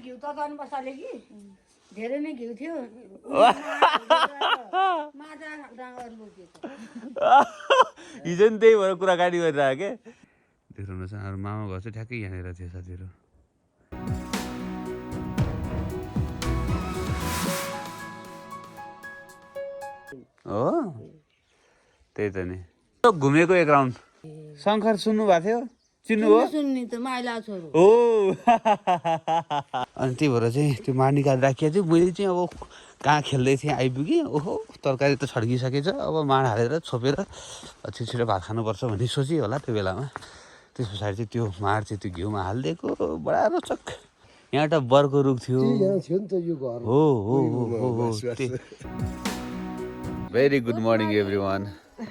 घिउ तताउनु पर्छ कि धेरै नै घिउ थियो हिजो नि त्यही भएर कुराकानी गरिरहेको के देख्नु छ हाम्रो मामा घर चाहिँ ठ्याक्कै यहाँनिर थियो साथीहरू हो त्यही त नि घुमेको एक राउन्ड शङ्कर सुन्नु भएको थियो चिन्नु हो सुन्नी त माइला छोरो हो अनि त्यही भएर चाहिँ त्यो मार निकालेर राखिया चाहिँ मैले चाहिँ अब कहाँ खेल्दै थिएँ आइपुगेँ ओहो तरकारी त छड्किसकेछ अब माड हालेर छोपेर छिटो भात खानुपर्छ भन्ने सोचेँ होला त्यो बेलामा त्यस पछाडि चाहिँ त्यो माड चाहिँ त्यो घिउमा हालिदिएको बडा रोचक यहाँ एउटा बरको रुख थियो हो हो हो very good morning every one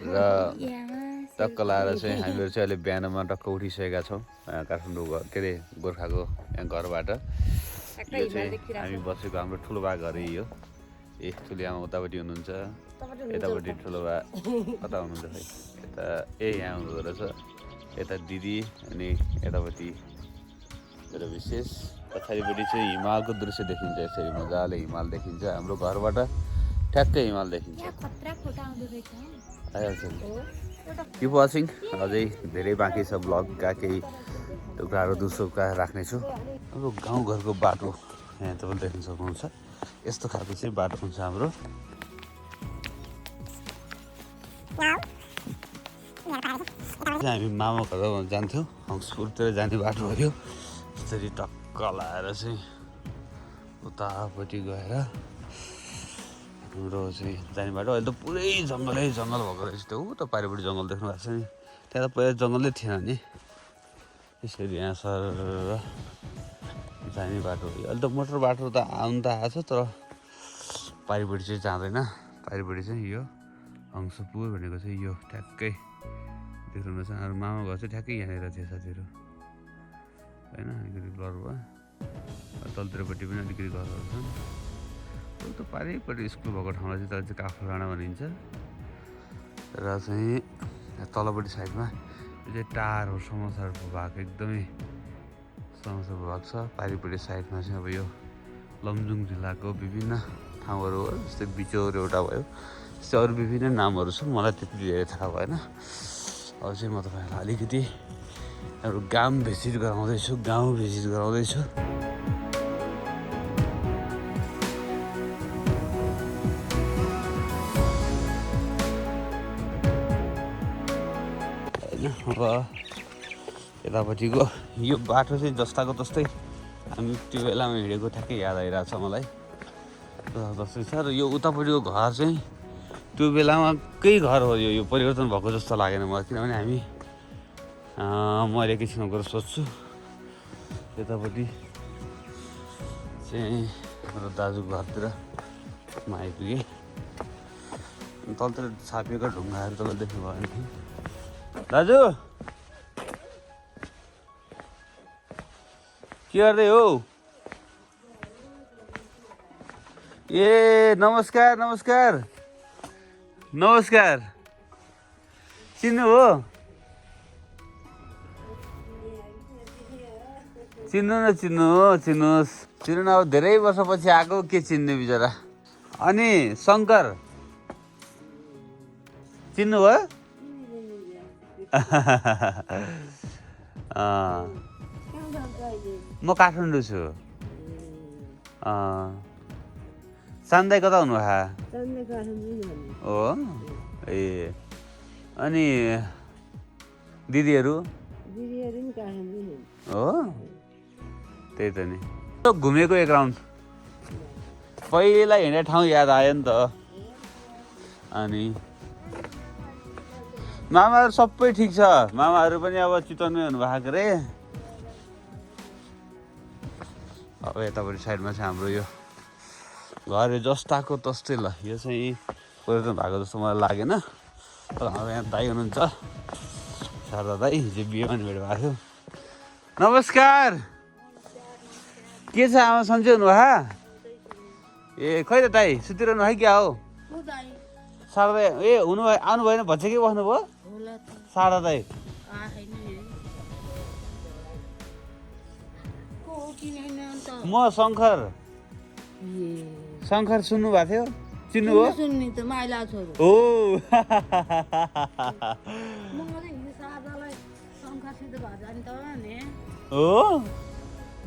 र टक्क लाएर चाहिँ हामीहरू चाहिँ अहिले बिहानमा टक्क उठिसकेका छौँ काठमाडौँ के अरे गोर्खाको यहाँ घरबाट यो चाहिँ हामी बसेको हाम्रो ठुलो बा घर यो ए ठुलो आमा उतापट्टि हुनुहुन्छ यतापट्टि ठुलो बा कता हुनुहुन्छ खै यता यहाँ हुनुहुँदो रहेछ यता दिदी अनि यतापट्टि मेरो विशेष पछाडिपट्टि चाहिँ हिमालको दृश्य देखिन्छ यसरी मजाले हिमाल देखिन्छ हाम्रो घरबाट ठ्याक्कै हिमाल देखिन्छ किप वाचिङ अझै धेरै बाँकी छ ब्लगका केही टुक्राहरू दुसोका राख्नेछु अब गाउँघरको बाटो यहाँ तपाईँले देख्न सक्नुहुन्छ यस्तो खालको चाहिँ बाटो हुन्छ हाम्रो हामी मामा घर जान्थ्यौँ हङ्सपुरतिर जाने बाटो हो यो यसरी टक्क लाएर चाहिँ उतापट्टि गएर हाम्रो चाहिँ जाने बाटो अहिले त पुरै जङ्गलै जङ्गल भएको रहेछ त्यो त पारिपट्टि जङ्गल देख्नु भएको छ नि त्यहाँ त पहिला जङ्गलै थिएन नि यसरी यहाँ सर जाने बाटो अहिले त मोटर बाटो त आउनु त आएको छ तर पारिपट्टि चाहिँ जाँदैन पारिपट्टि चाहिँ यो हङ्सपुर भनेको चाहिँ यो ठ्याक्कै देख्नु छ हाम्रो मामा घर चाहिँ ठ्याक्कै यहाँनिर थियो साथीहरू होइन अलिकति ब्लर भयो तलतिरपट्टि पनि अलिकति घरहरू छन् त्यो त पारिपट्टि स्कुल भएको ठाउँलाई चाहिँ त्यसलाई चाहिँ काफल डाँडा भनिन्छ र चाहिँ तलपट्टि साइडमा यो चाहिँ टार हो समोसार भएको एकदमै समोसा भएको छ पारिपट्टि साइडमा चाहिँ अब यो लमजुङ जिल्लाको विभिन्न ठाउँहरू हो जस्तै बिचौर एउटा भयो त्यस्तै अरू विभिन्न नामहरू छ मलाई त्यति धेरै थाहा भएन अब चाहिँ म तपाईँहरूलाई अलिकति हाम्रो गाउँ भिजिट गराउँदैछु अब यतापट्टिको यो बाटो चाहिँ जस्ताको तस्तै हामी त्यो बेलामा हिँडेको ठ्याक्कै याद आइरहेको छ मलाई जस्तै छ र यो उतापट्टिको घर चाहिँ त्यो बेलामा केही घर हो यो परिवर्तन भएको जस्तो लागेन मलाई किनभने हामी म अहिले एकैछिनमा गएर सोध्छु यतापट्टि चाहिँ मेरो दाजुको घरतिर म आइपुगेँ तलतिर छापिएको ढुङ्गाहरू तपाईँले देख्नुभयो भने दाजु के गर्दै हो ए नमस्कार नमस्कार नमस्कार चिन्नु हो चिन्नुहोस् चिन्नु न अब धेरै वर्षपछि आएको के चिन्ने बिचरा अनि शङ्कर चिन्नु भयो म काठमाडौँ छु सान्दाई कता हुनु हो ए अनि दिदीहरू हो त्यही त नि घुमेको एक राउन्ड पहिला हिँडेको ठाउँ याद आयो नि त अनि मामाहरू सबै ठिक छ मामाहरू पनि अब चितवनमै हुनुभएको अरे अब यतापट्टि साइडमा चाहिँ हाम्रो यो घर जस्ताको तस्तै ल यो चाहिँ परिवर्तन भएको जस्तो मलाई लागेन तर हाम्रो यहाँ दाइ हुनुहुन्छ शारदा दाइ हिजो बिहेमा नि भेट भएको थियो नमस्कार के छ आमा सन्चै हुनुभयो ए खै त दाइ सुतिरहनु है क्या हो शारदा ए हुनु आउनु भएन भत्सकै बस्नुभयो शारदा दाइ चिनेन त म शङ्कर शङ्कर सुन्नु भएको थियो चिन्नु हो सुन्ने त माइला छोरो ओ मलाई हिजो सादालाई शङ्करसित भजन त नि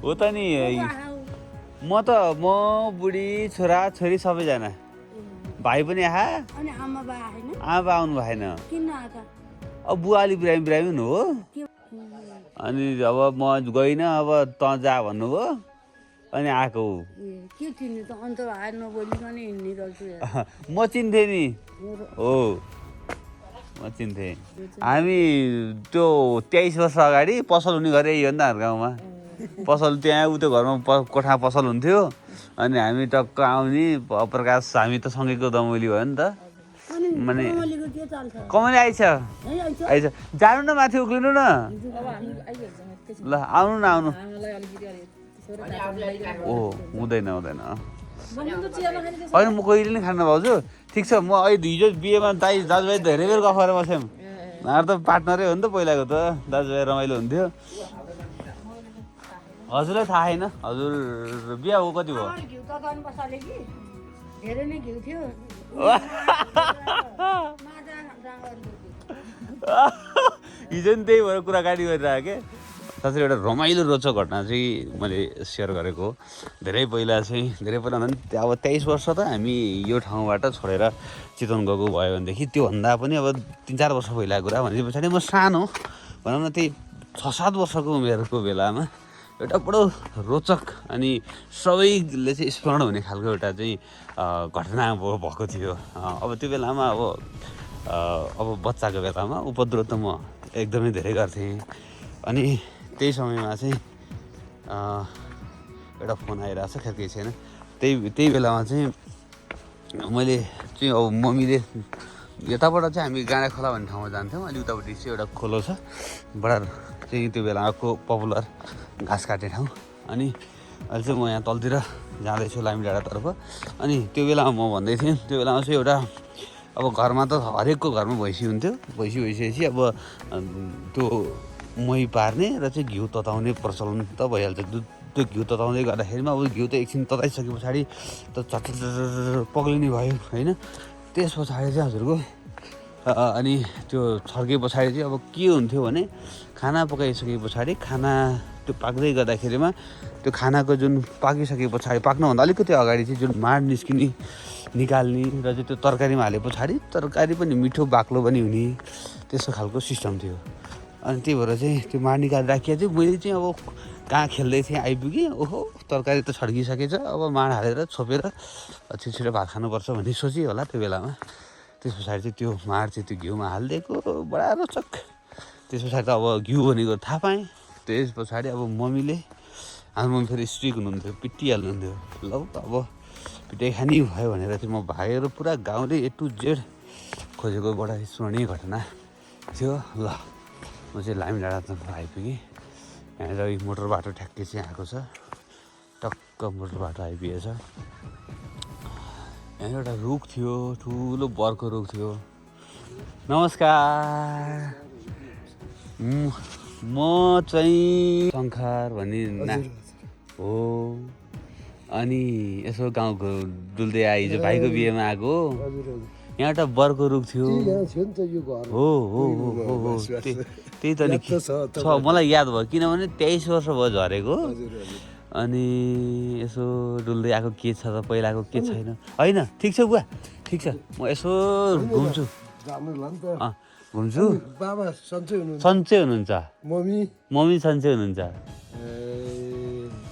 हो त नि म बुढी छोरा छोरी सबैजना भाइ पनि आहा अनि आमा बा हैन आमा आउनु भएन किन आका अब बुवा अलि बिरामी बिरामी हो अनि अब म गइनँ अब त जा भन्नुभयो अनि आएको के चिन्ने त अन्त हार नबोलिकन हिँड्ने रहेछु म चिन्थेँ नि हो म चिन्थेँ हामी त्यो 23 वर्ष अगाडि पसल हुने गरे यो नि त हाम्रो गाउँमा पसल त्यहाँ उतो घरमा कोठा पसल हुन्थ्यो अनि हामी टक्क आउने प्रकाश हामी त सँगैको दमोली भयो नि त माने कमाउने आइछ जानु न माथि उक्लिनु न ल आउनु न आउनु ओ हुँदैन होइन म कहिले नै खान्न भाउजू ठिक छ म अहिले हिजो बिहेमा दाजुभाइ धेरै बेर गफ गरेर बस्यौँ हाम्रो त पार्टनरै हो नि त पहिलाको त दाजुभाइ रमाइलो हुन्थ्यो हजुरलाई थाहा छैन हजुर बिहा हो कति भयो धेरै नै घिउ थियो हिजो नि त्यही भएर कुराकानी गरिरहेको के साथै एउटा रमाइलो रोचक घटना चाहिँ मैले सेयर गरेको हो धेरै पहिला भन्दा पनि अब 23 वर्ष त हामी यो ठाउँबाट छोडेर चितवन गएको भयो भनेदेखि त्योभन्दा पनि अब 3-4 वर्ष पहिलाको कुरा भने पछाडि म सानो भनौँ न त्यही 6-7 वर्षको उमेरको बेलामा एउटा बडो रोचक अनि सबैले चाहिँ स्मरण हुने खालको एउटा चाहिँ घटना भएको थियो अब त्यो बेलामा अब बच्चाको बेलामा उपद्रव त म एकदमै धेरै गर्थेँ अनि त्यही समयमा चाहिँ एउटा फोन आइरहेको छ खेर केही छैन त्यही बेलामा चाहिँ मैले चाहिँ अब मम्मीले यताबाट चाहिँ हामी गाँडा खोला भन्ने ठाउँमा जान्थ्यौँ अनि उतापट्टि चाहिँ एउटा खोलो छ बडा चाहिँ त्यो बेलाको पपुलर घाँस काट्ने ठाउँ अनि अहिले चाहिँ म यहाँ तलतिर जाँदैछु लामी डाँडातर्फ अनि त्यो बेलामा म भन्दै थिएँ त्यो बेलामा चाहिँ एउटा अब घरमा त हरेकको घरमा भैँसी हुन्थ्यो भैँसी भइसकेपछि अब त्यो मही पार्ने र चाहिँ घिउ तताउने प्रचलन त भइहाल्छ त्यो घिउ तताउँदै गर्दाखेरिमा अब घिउ त एकछिन तताइसके पछाडि त चट पग्लिने भयो होइन त्यस पछाडि चाहिँ हजुरको अनि त्यो छर्के पछाडि चाहिँ अब के हुन्थ्यो भने खाना पकाइसके पछाडि खाना त्यो पाक्दै गर्दाखेरिमा त्यो खानाको जुन पाकिसके पछाडि पाक्नुभन्दा अलिकति अगाडि चाहिँ जुन माड निकाल्ने र चाहिँ त्यो तरकारीमा हाले पछाडि तरकारी पनि मिठो बाक्लो पनि हुने त्यस्तो खालको सिस्टम थियो अनि त्यही भएर चाहिँ त्यो माड निकालेर राखिया चाहिँ मैले चाहिँ अब कहाँ खेल्दै थिएँ आइपुगेँ ओहो तरकारी त छड्किसकेछ अब माड हालेर छोपेर छिटो भात खानुपर्छ भन्ने सोचेँ होला त्यो बेलामा त्यस पछाडि चाहिँ त्यो माड चाहिँ त्यो घिउमा हालिदिएको बडा रोचक त्यस पछाडि त अब घिउ भनेको थाहा पाएँ त्यस पछाडि अब मम्मीले हाम्रो मम्मी फेरि स्ट्रिक हुनुहुन्थ्यो पिटिहाल्नुहुन्थ्यो ल अब पिटाइ खानी भयो भनेर चाहिँ म भागेर पुरा गाउँले A to Z खोजेको बडा स्मरणीय घटना थियो ल म चाहिँ लामी डाँडातर्फ आइपुगेँ यहाँनिर मोटर बाटो ठ्याक्कै चाहिँ आएको छ टक्क मोटर बाटो आइपुगेछ यहाँ एउटा रुख थियो ठुलो बरको रुख थियो नमस्कार म चाहिँ शङ्कर भन्ने हो अनि यसो गाउँको डुल्दै आए हिजो भाइको बिहेमा आएको यहाँ एउटा बरको रुख थियो हो त्यही त नि छ मलाई याद भयो किनभने 23 वर्ष भयो झरेको अनि यसो डुल्दै आएको के छ त पहिलाको के छैन होइन ठिक छ बुवा ठिक छ म यसो घुम्छु घुम्छु घुम्छु बाबा सन्चै हुनुहुन्छ मम्मी सन्चै हुनुहुन्छ